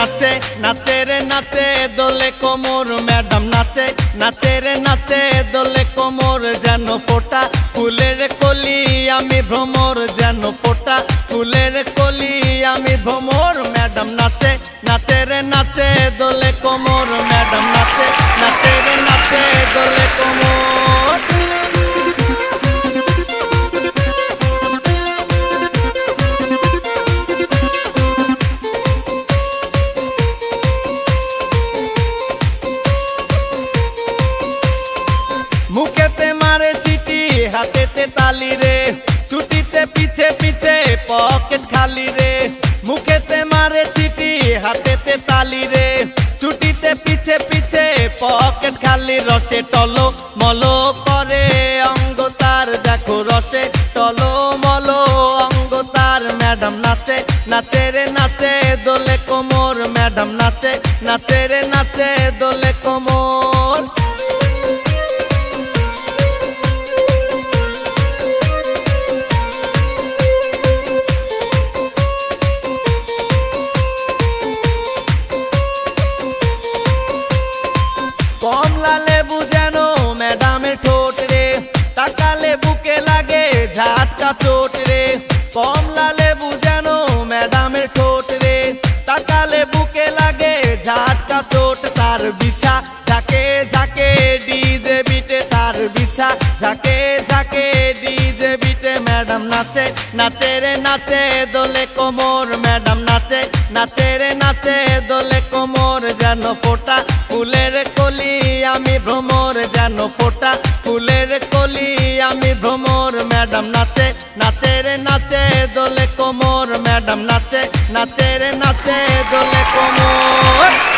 নাচে নাচে রে নাচে দোলে কোমর ম্যাডাম নাচে নাচে রে নাচে দোলে কোমর যেন ফোটা ফুলের কলি আমি ভ্রমর যেন ফোটা ফুলের কলি আমি ভ্রমর ম্যাডাম নাচে নাচে রে নাচে দোলে কোমর ম্যাডাম নাচে নাচে রে নাচে দোলে কোমর। মুখেতে মারে চিটি হাতেতে তালি রে ছুটিতে পিছে পিছে পকেট খালি রে মুখেতে মারে চিটি হাতেতে তালি রে ছুটিতে পিছে পিছে পকেট খালি রসে টলো মলো করে অঙ্গ তার দেখো রসে টলো মলো অঙ্গ তার ম্যাডাম নাচে নাচে রে নাচে দোলে কোমর ম্যাডাম নাচে নাচে রে নাচে দোলে কোমর। কমলা লেবু যেন ম্যাডামের ঠোঁট রে তাকালে বুকে লাগে ঝাটকা চোট রে কমলা লেবু যেন ম্যাডামের ঠোঁট রে তাকালে বুকে লাগে ঝাটকা চোট তার বিছা ঝাঁকে ঝাঁকে ডিজে বিটে তার বিছা ঝাঁকে ঝাঁকে ডিজে বিটে ম্যাডাম নাচে নাচে রে নাচে দোলে কোমর ম্যাডাম নাচে নাচে রে নাচে দোলে কোমর যেন ফোটা ফুলের কলি আমি ভ্রমর যেন ফোটা ফুলের কলি আমি ভ্রমর ম্যাডাম নাচে নাচে রে নাচে দোলে কোমর ম্যাডাম নাচে নাচে রে নাচে দোলে কোমর।